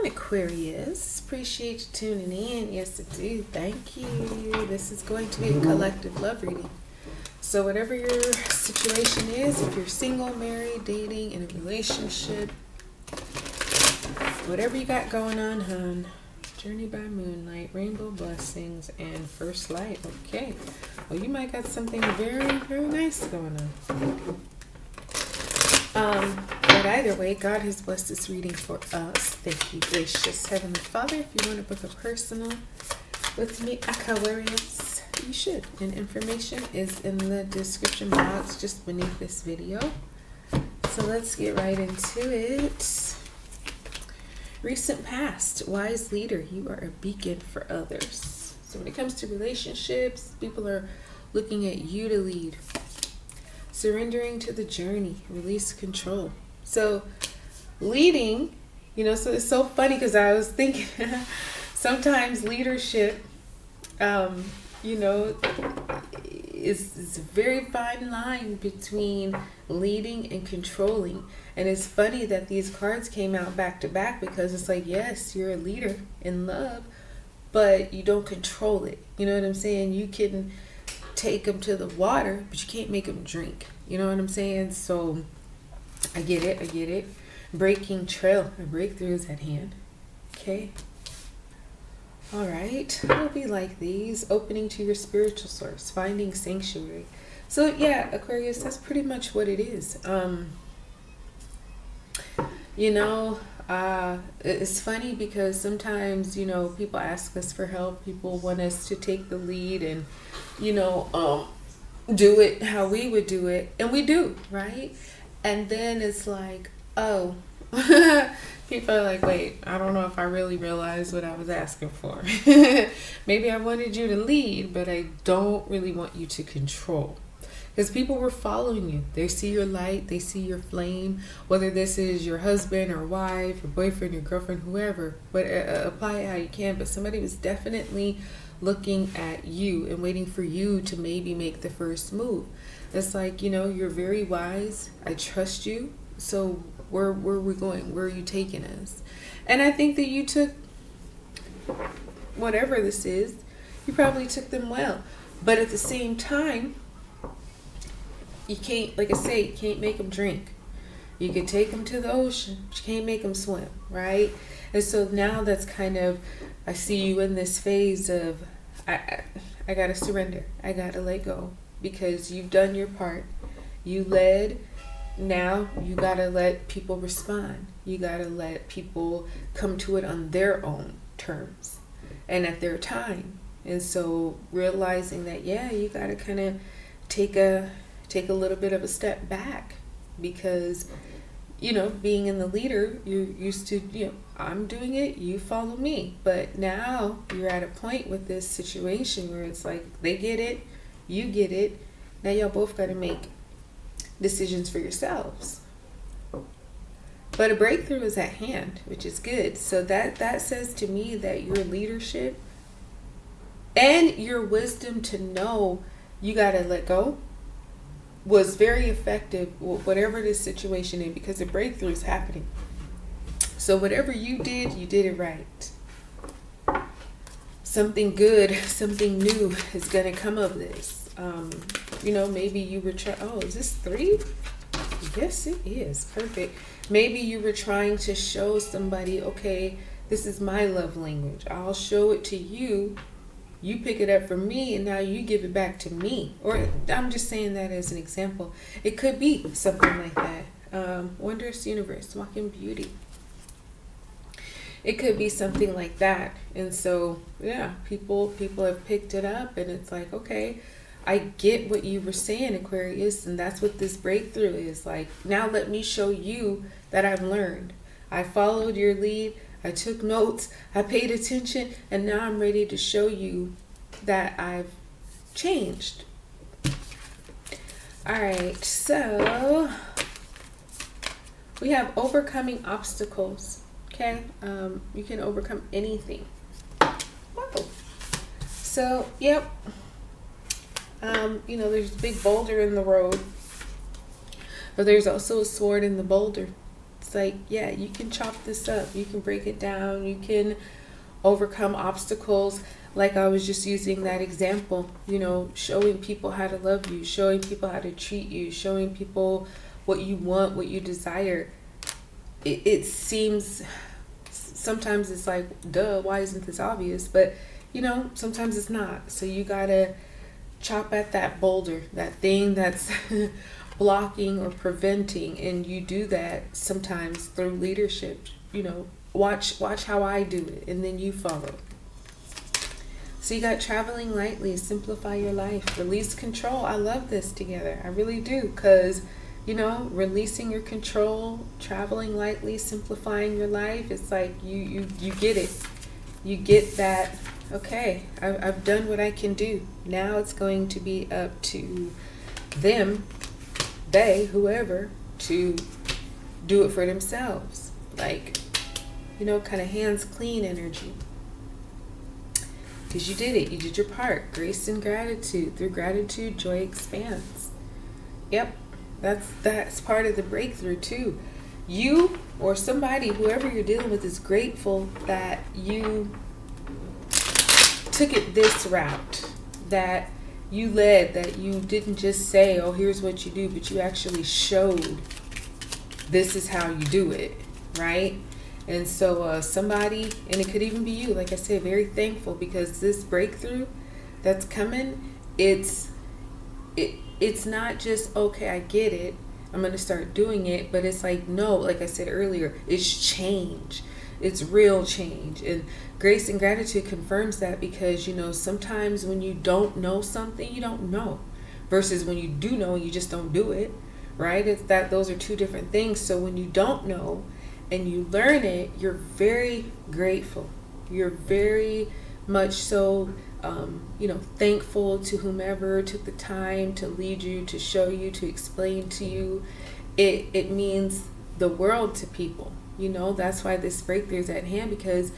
Aquarius. Appreciate you tuning in. Yes, I do. Thank you. This is going to be a collective love reading. So whatever your situation is, if you're single, married, dating, in a relationship, whatever you got going on, hon. Journey by moonlight, rainbow blessings, and first light. Okay. Well, you might got something very, very nice going on. But either way, God has blessed this reading for us. Thank you, gracious Heavenly Father. If you want to book a personal with me, Aquarius, you should. And information is in the description box just beneath this video. So let's get right into it. Recent past, wise leader, you are a beacon for others. So when it comes to relationships, people are looking at you to lead. Surrendering to the journey, release control. So leading, so it's so funny because I was thinking sometimes leadership, is a very fine line between leading and controlling. And it's funny that these cards came out back to back because it's like, yes, you're a leader in love, but you don't control it. You know what I'm saying? You can take them to the water, but you can't make them drink. You know what I'm saying? So I get it. Breaking trail, a breakthrough is at hand. Okay. All right. It'll be like these. Opening to your spiritual source, finding sanctuary. So yeah, Aquarius, that's pretty much what it is. It's funny because sometimes, people ask us for help. People want us to take the lead and, do it how we would do it. And we do, right? And then it's like, oh, people are like, wait, I don't know if I really realized what I was asking for. Maybe I wanted you to lead, but I don't really want you to control. Because people were following you. They see your light. They see your flame. Whether this is your husband or wife or boyfriend or girlfriend, whoever. But apply it how you can. But somebody was definitely looking at you and waiting for you to maybe make the first move. It's like, you're very wise. I trust you. So where are we going? Where are you taking us? And I think that you took whatever this is. You probably took them well. But at the same time, you can't, like I say, you can't make them drink. You can take them to the ocean, but you can't make them swim, right? And so now that's kind of, I see you in this phase of, I got to surrender. I got to let go because you've done your part. You led. Now you got to let people respond. You got to let people come to it on their own terms and at their time. And so realizing that, yeah, you got to kind of take a little bit of a step back because, being in the leader, you're used to, I'm doing it, you follow me. But now you're at a point with this situation where it's like they get it, you get it. Now y'all both got to make decisions for yourselves. But a breakthrough is at hand, which is good. So that says to me that your leadership and your wisdom to know you got to let go was very effective, whatever this situation is, because the breakthrough is happening. So whatever you did it right. Something good, something new is going to come of this. Maybe you were is this 3? Yes, it is. Perfect. Maybe you were trying to show somebody, okay, this is my love language. I'll show it to you. You pick it up from me and now you give it back to me. Or I'm just saying that as an example. It could be something like that. Wondrous universe, walking beauty. It could be something like that. And so, yeah, people have picked it up and it's like, okay, I get what you were saying, Aquarius, and that's what this breakthrough is. Like, now let me show you that I've learned. I followed your lead. I took notes, I paid attention, and now I'm ready to show you that I've changed. All right, so we have overcoming obstacles, okay? You can overcome anything. Whoa. So, yep. There's a big boulder in the road, but there's also a sword in the boulder. like, yeah, you can chop this up, you can break it down, you can overcome obstacles. Like I was just using that example, you know, showing people how to love you, showing people how to treat you, showing people what you want, what you desire. It seems, sometimes it's like, duh, why isn't this obvious? But, you know, sometimes it's not. So you gotta chop at that boulder, that thing that's blocking or preventing. And you do that sometimes through leadership. You know, watch how I do it, and then you follow. So you got traveling lightly, simplify your life, release control. I love this together. I really do, because, you know, releasing your control, traveling lightly, simplifying your life. It's like you get it. You get that, okay, I've done what I can do. Now it's going to be up to them, they, whoever, to do it for themselves. Like, you know, kind of hands clean energy. Because you did it. You did your part. Grace and gratitude. Through gratitude, joy expands. Yep. That's part of the breakthrough too. You or somebody, whoever you're dealing with, is grateful that you took it this route, that you led, that you didn't just say, oh, here's what you do, but you actually showed this is how you do it, right? And so somebody, and it could even be you, like I said, very thankful, because this breakthrough that's coming, it's not just, okay, I get it, I'm going to start doing it, but it's like, no, like I said earlier, it's change. It's real change. And grace and gratitude confirms that, because, you know, sometimes when you don't know something, you don't know, versus when you do know, you just don't do it, right? It's that those are two different things. So when you don't know and you learn it, you're very grateful. You're very much so, you know, thankful to whomever took the time to lead you, to show you, to explain to you. It means the world to people. You know, that's why this breakthrough is at hand, because,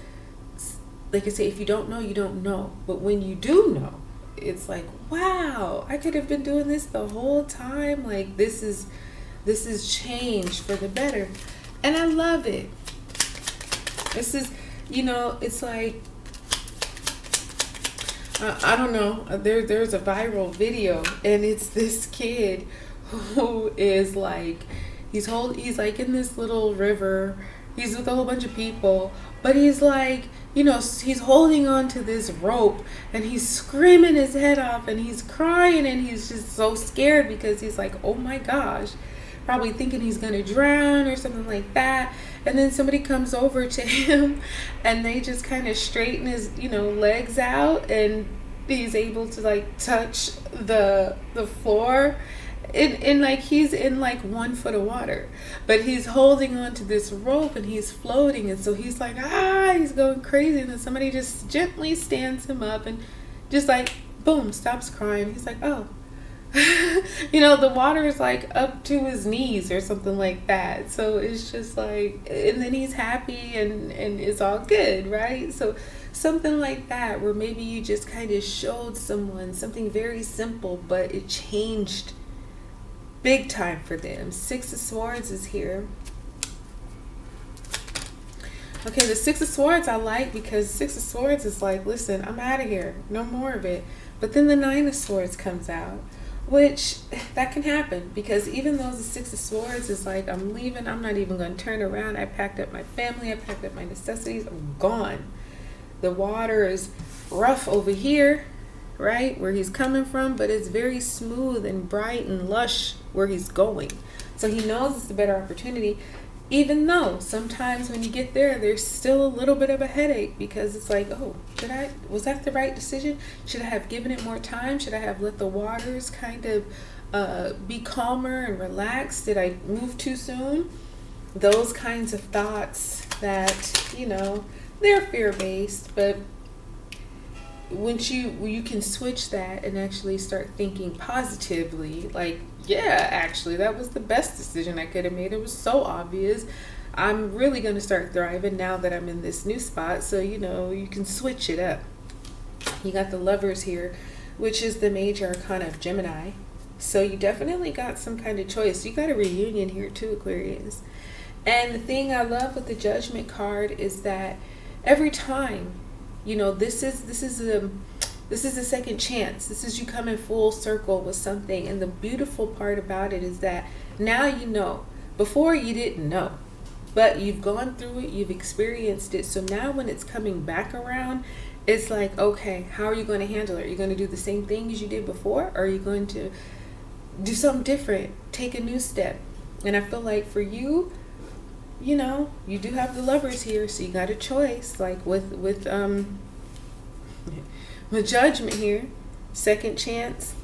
like I say, if you don't know, you don't know. But when you do know, it's like, wow, I could have been doing this the whole time. Like, this is change for the better. And I love it. This is, you know, it's like, I don't know, there's a viral video, and it's this kid who is like, he's like in this little river, he's with a whole bunch of people, but he's like, you know, he's holding on to this rope, and he's screaming his head off, and he's crying, and he's just so scared, because he's like, oh my gosh, probably thinking he's gonna drown or something like that. And then somebody comes over to him, and they just kind of straighten his, you know, legs out, and he's able to like touch the floor. And like, he's in like 1 foot of water, but he's holding on to this rope, and he's floating. And so he's like, he's going crazy. And then somebody just gently stands him up, and just like, boom, stops crying. He's like, oh. You know, the water is like up to his knees or something like that. So it's just like, and then he's happy, and it's all good, right? So something like that, where maybe you just kind of showed someone something very simple, but it changed big time for them. 6 of Swords is here. Okay, the 6 of Swords I like, because 6 of Swords is like, listen, I'm out of here, no more of it. But then the 9 of Swords comes out, which that can happen, because even though the 6 of Swords is like, I'm leaving, I'm not even going to turn around. I packed up my family, I packed up my necessities, I'm gone. The water is rough over here, right, where he's coming from, but it's very smooth and bright and lush where he's going. So he knows it's a better opportunity, even though sometimes when you get there, there's still a little bit of a headache, because it's like, oh, was that the right decision? Should I have given it more time? Should I have let the waters kind of be calmer and relaxed? Did I move too soon? Those kinds of thoughts that, you know, they're fear-based, but once you can switch that and actually start thinking positively, like, yeah, actually, that was the best decision I could have made. It was so obvious. I'm really going to start thriving now that I'm in this new spot. So, you know, you can switch it up. You got the Lovers here, which is the major arcana of Gemini. So you definitely got some kind of choice. You got a reunion here too, Aquarius. And the thing I love with the Judgment card is that every time, you know, this is a second chance. This is you coming full circle with something. And the beautiful part about it is that now you know. Before you didn't know, but you've gone through it, you've experienced it. So now when it's coming back around, it's like, okay, how are you going to handle it? Are you going to do the same thing as you did before? Or are you going to do something different, take a new step? And I feel like for you, you know, you do have the Lovers here, so you got a choice. Like with Judgment here, second chance,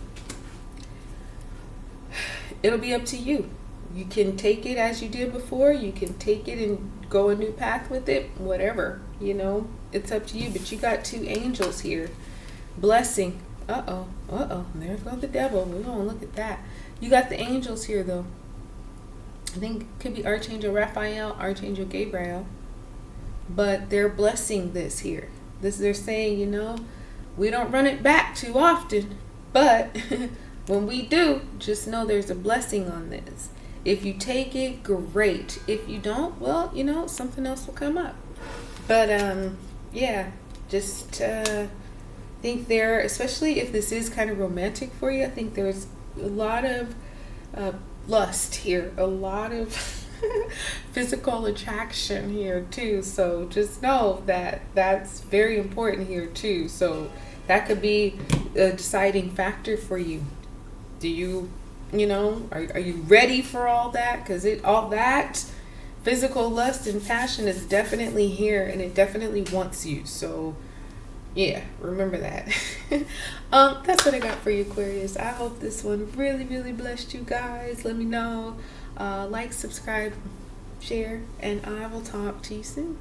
it'll be up to you. You can take it as you did before. You can take it and go a new path with it, whatever, you know, it's up to you. But you got 2 angels here. Blessing. Uh-oh. There goes the devil. We don't look at that. You got the angels here, though. I think it could be Archangel Raphael, Archangel Gabriel. But they're blessing this here. They're saying, you know, we don't run it back too often. But when we do, just know there's a blessing on this. If you take it, great. If you don't, well, you know, something else will come up. But yeah, just think there, especially if this is kind of romantic for you, I think there's a lot of lust here, a lot of physical attraction here too. So just know that that's very important here too. So that could be a deciding factor for you. Do you know, are you ready for all that? Because all that physical lust and passion is definitely here, and it definitely wants you. So yeah, remember that. That's what I got for you, Aquarius. I hope this one really, really blessed you guys. Let me know. Like, subscribe, share, and I will talk to you soon.